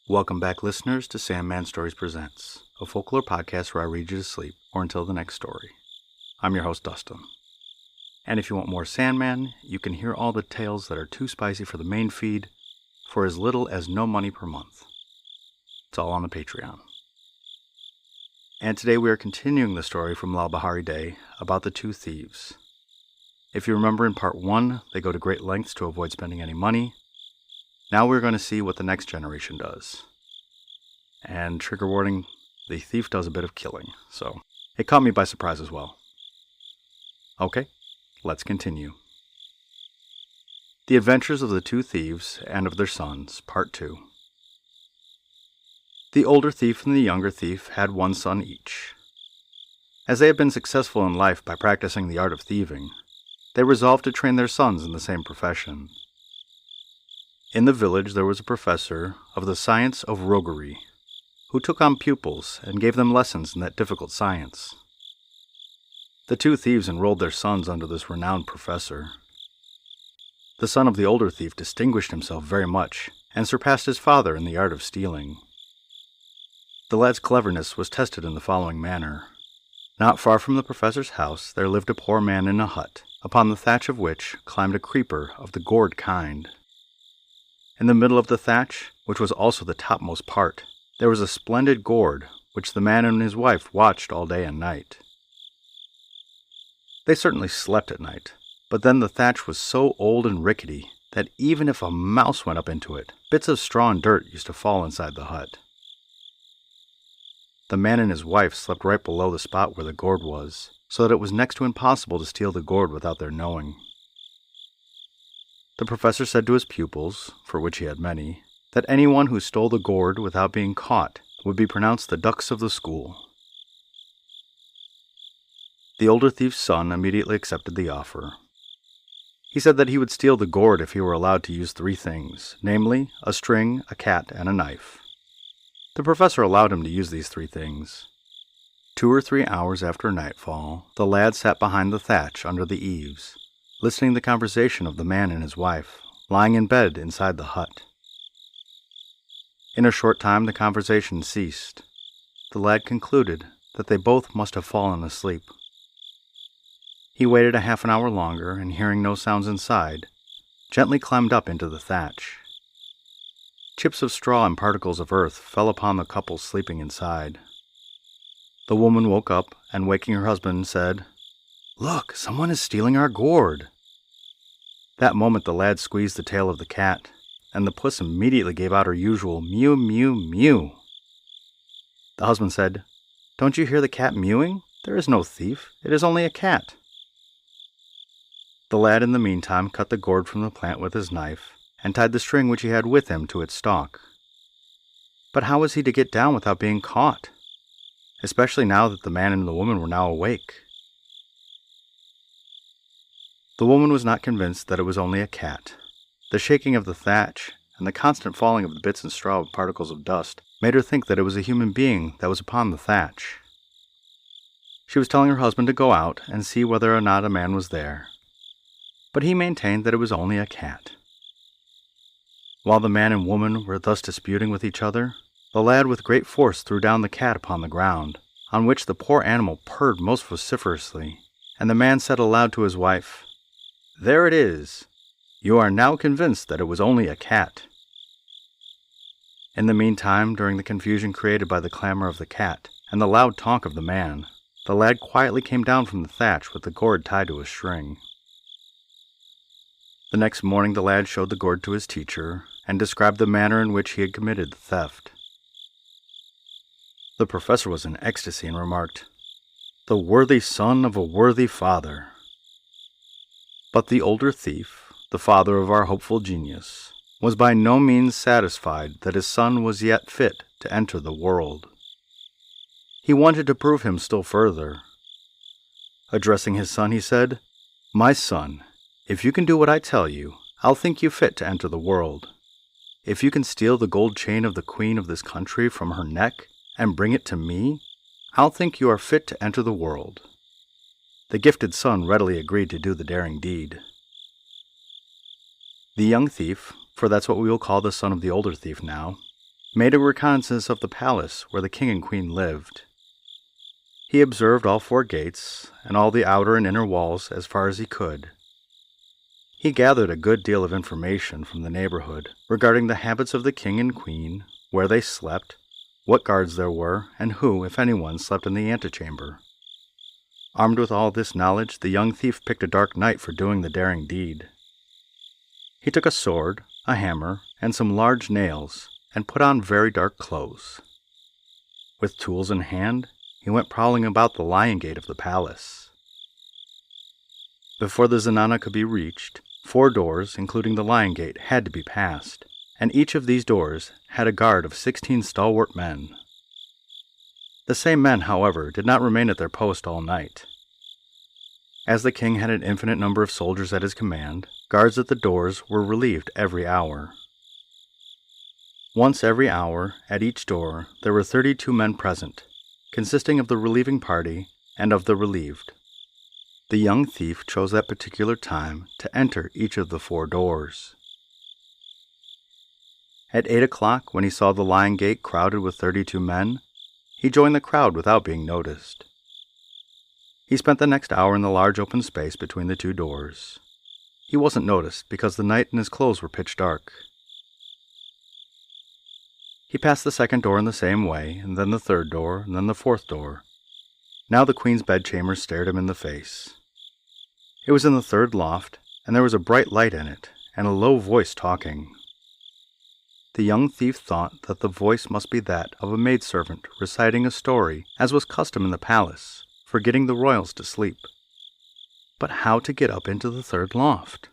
Welcome back, listeners, to Sandman Stories Presents, a folklore podcast where I read you to sleep or until the next story. I'm your host, Dustin. And if you want more Sandman, you can hear all the tales that are too spicy for the main feed for as little as no money per month. It's all on the Patreon. And today we are continuing the story from La Behari Day about the two thieves. If you remember in part 1, they go to great lengths to avoid spending any money. Now we're going to see what the next generation does. And trigger warning, the thief does a bit of killing, so it caught me by surprise as well. Okay, let's continue. The Adventures of the Two Thieves and of Their Sons, Part 2. The older thief and the younger thief had one son each. As they had been successful in life by practicing the art of thieving, they resolved to train their sons in the same profession. In the village there was a professor of the science of roguery, who took on pupils and gave them lessons in that difficult science. The two thieves enrolled their sons under this renowned professor. The son of the older thief distinguished himself very much and surpassed his father in the art of stealing. The lad's cleverness was tested in the following manner. Not far from the professor's house there lived a poor man in a hut, upon the thatch of which climbed a creeper of the gourd kind. In the middle of the thatch, which was also the topmost part, there was a splendid gourd, which the man and his wife watched all day and night. They certainly slept at night, but then the thatch was so old and rickety that even if a mouse went up into it, bits of straw and dirt used to fall inside the hut. The man and his wife slept right below the spot where the gourd was, so that it was next to impossible to steal the gourd without their knowing. The professor said to his pupils, for which he had many, that anyone who stole the gourd without being caught would be pronounced the ducks of the school. The older thief's son immediately accepted the offer. He said that he would steal the gourd if he were allowed to use 3 things, namely, a string, a cat, and a knife. The professor allowed him to use these 3 things. 2 or 3 hours after nightfall, the lad sat behind the thatch under the eaves, listening to the conversation of the man and his wife, lying in bed inside the hut. In a short time the conversation ceased. The lad concluded that they both must have fallen asleep. He waited a half an hour longer, and hearing no sounds inside, gently climbed up into the thatch. Chips of straw and particles of earth fell upon the couple sleeping inside. The woman woke up, and waking her husband, said, "Look, someone is stealing our gourd." That moment the lad squeezed the tail of the cat, and the puss immediately gave out her usual mew, mew, mew. The husband said, "Don't you hear the cat mewing? There is no thief. It is only a cat." The lad in the meantime cut the gourd from the plant with his knife, and tied the string which he had with him to its stalk. But how was he to get down without being caught? Especially now that the man and the woman were now awake. The woman was not convinced that it was only a cat. The shaking of the thatch and the constant falling of the bits and straw of particles of dust made her think that it was a human being that was upon the thatch. She was telling her husband to go out and see whether or not a man was there, but he maintained that it was only a cat. While the man and woman were thus disputing with each other, the lad with great force threw down the cat upon the ground, on which the poor animal purred most vociferously, and the man said aloud to his wife, "There it is. You are now convinced that it was only a cat." In the meantime, during the confusion created by the clamor of the cat and the loud talk of the man, the lad quietly came down from the thatch with the gourd tied to a string. The next morning the lad showed the gourd to his teacher and described the manner in which he had committed the theft. The professor was in ecstasy and remarked, "The worthy son of a worthy father." But the older thief, the father of our hopeful genius, was by no means satisfied that his son was yet fit to enter the world. He wanted to prove him still further. Addressing his son, he said, "My son, if you can do what I tell you, I'll think you fit to enter the world. If you can steal the gold chain of the queen of this country from her neck and bring it to me, I'll think you are fit to enter the world. The gifted son readily agreed to do the daring deed. The young thief, for that's what we will call the son of the older thief now, made a reconnaissance of the palace where the king and queen lived. He observed all 4 gates, and all the outer and inner walls as far as he could. He gathered a good deal of information from the neighborhood regarding the habits of the king and queen, where they slept, what guards there were, and who, if anyone, slept in the antechamber. Armed with all this knowledge, the young thief picked a dark night for doing the daring deed. He took a sword, a hammer, and some large nails, and put on very dark clothes. With tools in hand, he went prowling about the lion gate of the palace. Before the zenana could be reached, 4 doors, including the lion gate, had to be passed, and each of these doors had a guard of 16 stalwart men. The same men, however, did not remain at their post all night. As the king had an infinite number of soldiers at his command, guards at the doors were relieved every hour. Once every hour, at each door, there were 32 men present, consisting of the relieving party and of the relieved. The young thief chose that particular time to enter each of the 4 doors. At 8 o'clock, when he saw the lion gate crowded with 32 men, he joined the crowd without being noticed. He spent the next hour in the large open space between the 2 doors. He wasn't noticed because the night and his clothes were pitch dark. He passed the 2nd door in the same way, and then the 3rd door, and then the 4th door. Now the queen's bedchamber stared him in the face. It was in the 3rd loft, and there was a bright light in it, and a low voice talking. The young thief thought that the voice must be that of a maidservant reciting a story, as was custom in the palace, for getting the royals to sleep. But how to get up into the 3rd loft?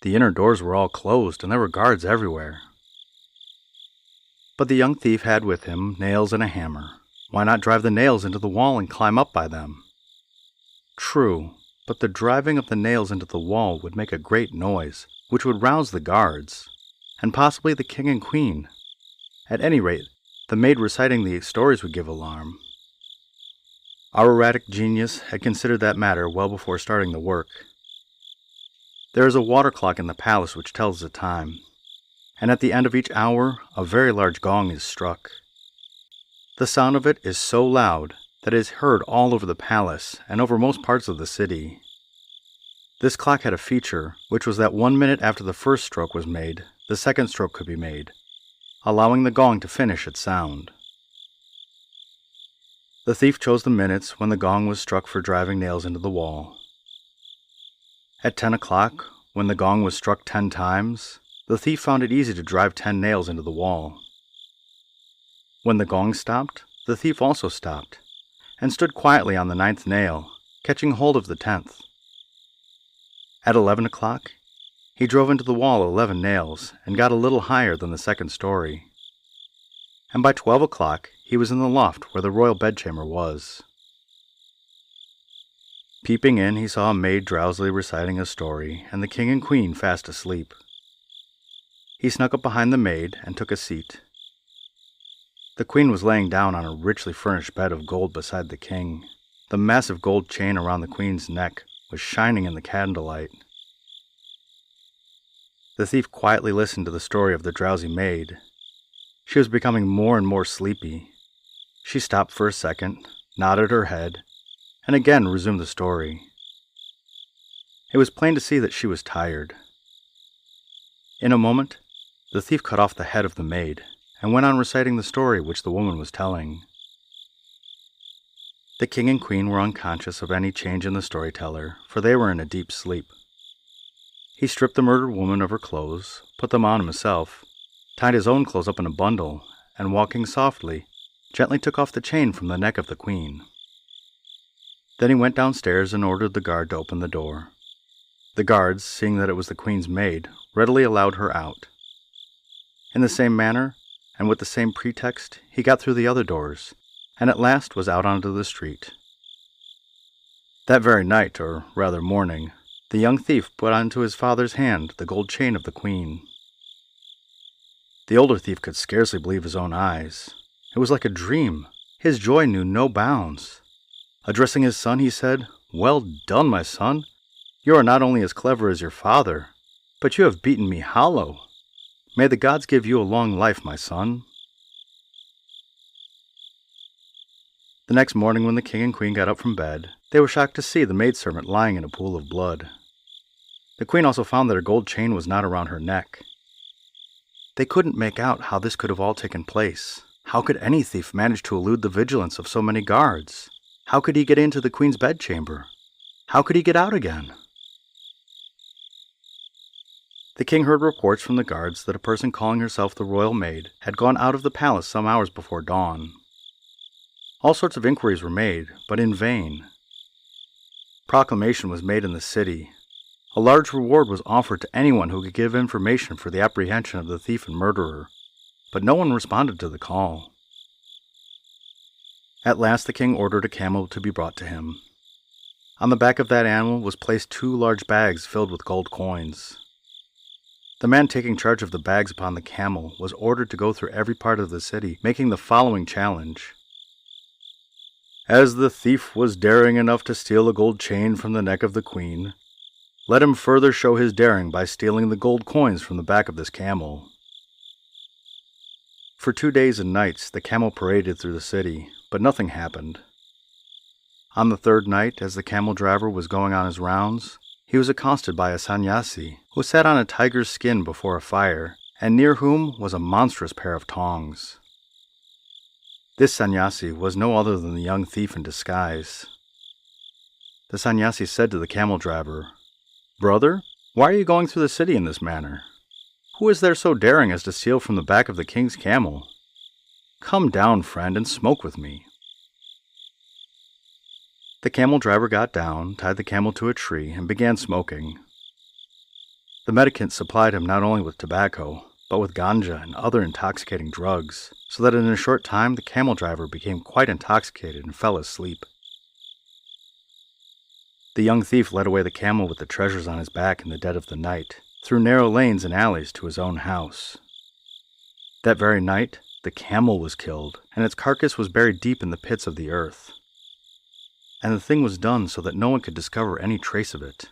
The inner doors were all closed, and there were guards everywhere. But the young thief had with him nails and a hammer. Why not drive the nails into the wall and climb up by them? True, but the driving of the nails into the wall would make a great noise, which would rouse the guards, and possibly the king and queen. At any rate, the maid reciting the stories would give alarm. Our erratic genius had considered that matter well before starting the work. There is a water clock in the palace which tells the time, and at the end of each hour a very large gong is struck. The sound of it is so loud that it is heard all over the palace and over most parts of the city. This clock had a feature, which was that 1 minute after the first stroke was made, the second stroke could be made, allowing the gong to finish its sound. The thief chose the minutes when the gong was struck for driving nails into the wall. At 10 o'clock, when the gong was struck 10 times, the thief found it easy to drive 10 nails into the wall. When the gong stopped, the thief also stopped, and stood quietly on the 9th nail, catching hold of the 10th. At 11 o'clock, he drove into the wall 11 nails, and got a little higher than the 2nd story. And by 12 o'clock, he was in the loft where the royal bedchamber was. Peeping in, he saw a maid drowsily reciting a story, and the king and queen fast asleep. He snuck up behind the maid and took a seat. The queen was laying down on a richly furnished bed of gold beside the king. The massive gold chain around the queen's neck was shining in the candlelight. The thief quietly listened to the story of the drowsy maid. She was becoming more and more sleepy. She stopped for a second, nodded her head, and again resumed the story. It was plain to see that she was tired. In a moment, the thief cut off the head of the maid, and went on reciting the story which the woman was telling. The king and queen were unconscious of any change in the storyteller, for they were in a deep sleep. He stripped the murdered woman of her clothes, put them on himself, tied his own clothes up in a bundle, and walking softly, gently took off the chain from the neck of the queen. Then he went downstairs and ordered the guard to open the door. The guards, seeing that it was the queen's maid, readily allowed her out. In the same manner, and with the same pretext, he got through the other doors, and at last was out onto the street. That very night, or rather morning, the young thief put onto his father's hand the gold chain of the queen. The older thief could scarcely believe his own eyes. It was like a dream. His joy knew no bounds. Addressing his son, he said, "Well done, my son. You are not only as clever as your father, but you have beaten me hollow. May the gods give you a long life, my son." The next morning when the king and queen got up from bed, they were shocked to see the maidservant lying in a pool of blood. The queen also found that her gold chain was not around her neck. They couldn't make out how this could have all taken place. How could any thief manage to elude the vigilance of so many guards? How could he get into the queen's bedchamber? How could he get out again? The king heard reports from the guards that a person calling herself the royal maid had gone out of the palace some hours before dawn. All sorts of inquiries were made, but in vain. Proclamation was made in the city. A large reward was offered to anyone who could give information for the apprehension of the thief and murderer, but no one responded to the call. At last the king ordered a camel to be brought to him. On the back of that animal was placed 2 large bags filled with gold coins. The man taking charge of the bags upon the camel was ordered to go through every part of the city, making the following challenge. As the thief was daring enough to steal a gold chain from the neck of the queen, let him further show his daring by stealing the gold coins from the back of this camel. For 2 days and nights the camel paraded through the city, but nothing happened. On the 3rd night, as the camel driver was going on his rounds, he was accosted by a sannyasi who sat on a tiger's skin before a fire, and near whom was a monstrous pair of tongs. This sannyasi was no other than the young thief in disguise. The sannyasi said to the camel driver, "Brother, why are you going through the city in this manner? Who is there so daring as to steal from the back of the king's camel? Come down, friend, and smoke with me." The camel driver got down, tied the camel to a tree, and began smoking. The mendicant supplied him not only with tobacco, but with ganja and other intoxicating drugs, so that in a short time the camel driver became quite intoxicated and fell asleep. The young thief led away the camel with the treasures on his back in the dead of the night, through narrow lanes and alleys to his own house. That very night, the camel was killed, and its carcass was buried deep in the pits of the earth. And the thing was done so that no one could discover any trace of it.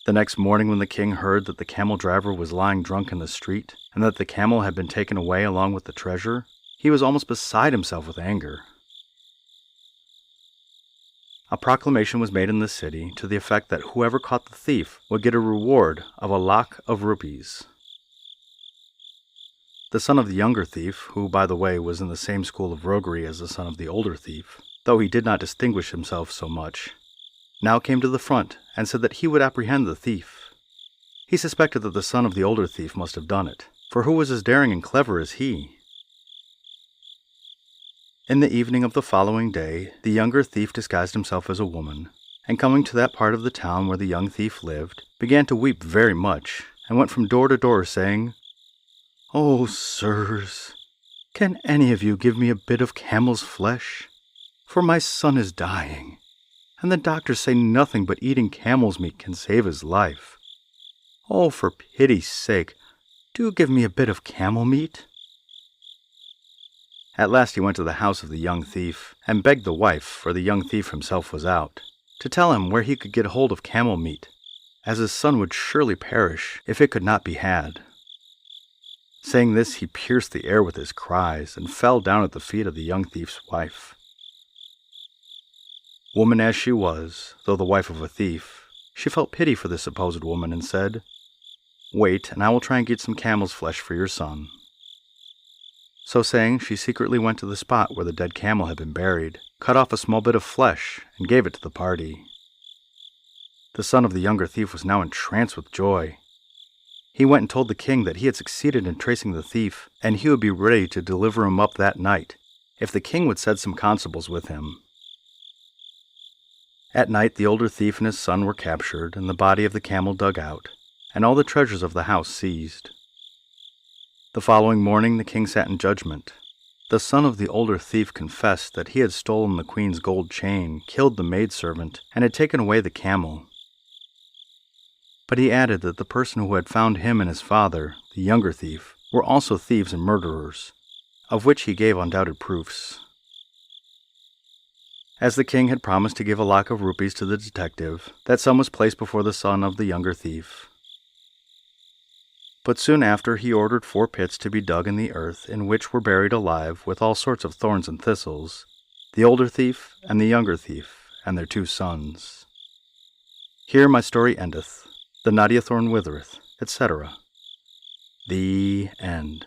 The next morning when the king heard that the camel driver was lying drunk in the street, and that the camel had been taken away along with the treasure, he was almost beside himself with anger. A proclamation was made in the city to the effect that whoever caught the thief would get a reward of 1,00,000 of rupees. The son of the younger thief, who, by the way, was in the same school of roguery as the son of the older thief, though he did not distinguish himself so much, now came to the front and said that he would apprehend the thief. He suspected that the son of the older thief must have done it, for who was as daring and clever as he? In the evening of the following day, the younger thief disguised himself as a woman, and coming to that part of the town where the young thief lived, began to weep very much, and went from door to door saying, "Oh, sirs, can any of you give me a bit of camel's flesh? For my son is dying, and the doctors say nothing but eating camel's meat can save his life. Oh, for pity's sake, do give me a bit of camel meat." At last he went to the house of the young thief, and begged the wife, for the young thief himself was out, to tell him where he could get hold of camel meat, as his son would surely perish if it could not be had. Saying this, he pierced the air with his cries, and fell down at the feet of the young thief's wife. Woman as she was, though the wife of a thief, she felt pity for this supposed woman, and said, "Wait, and I will try and get some camel's flesh for your son." So saying, she secretly went to the spot where the dead camel had been buried, cut off a small bit of flesh, and gave it to the party. The son of the younger thief was now entranced with joy. He went and told the king that he had succeeded in tracing the thief, and he would be ready to deliver him up that night, if the king would send some constables with him. At night the older thief and his son were captured, and the body of the camel dug out, and all the treasures of the house seized. The following morning the king sat in judgment. The son of the older thief confessed that he had stolen the queen's gold chain, killed the maidservant, and had taken away the camel. But he added that the person who had found him and his father, the younger thief, were also thieves and murderers, of which he gave undoubted proofs. As the king had promised to give a lakh of rupees to the detective, that sum was placed before the son of the younger thief. But soon after he ordered 4 pits to be dug in the earth, in which were buried alive, with all sorts of thorns and thistles, the older thief and the younger thief, and their 2 sons. Here my story endeth, the Nadia thorn withereth, etc. The end.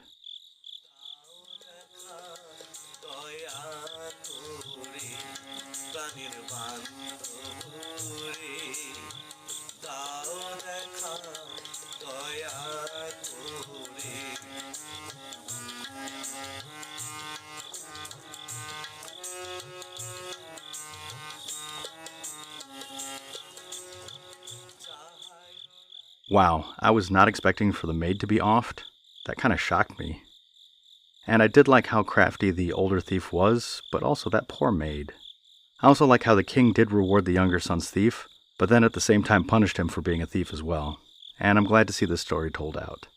Wow, I was not expecting for the maid to be offed. That kind of shocked me. And I did like how crafty the older thief was, but also that poor maid. I also like how the king did reward the younger son's thief, but then at the same time punished him for being a thief as well. And I'm glad to see this story told out.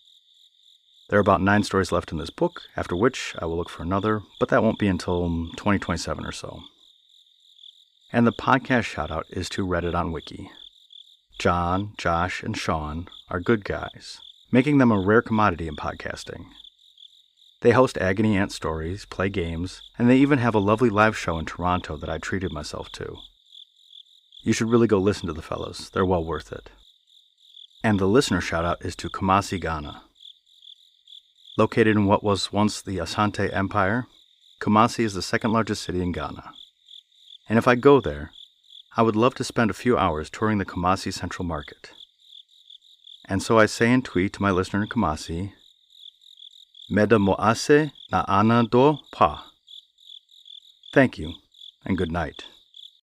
There are about 9 stories left in this book, after which I will look for another, but that won't be until 2027 or so. And the podcast shoutout is to Reddit on Wiki. John, Josh, and Sean are good guys, making them a rare commodity in podcasting. They host Agony Aunt stories, play games, and they even have a lovely live show in Toronto that I treated myself to. You should really go listen to the fellows, they're well worth it. And the listener shoutout is to Kumasi, Ghana. Located in what was once the Asante Empire, Kumasi is the 2nd largest city in Ghana. And if I go there, I would love to spend a few hours touring the Kumasi Central Market. And so I say and tweet to my listener in Kumasi, Meda moase na ana do pa. Thank you, and good night.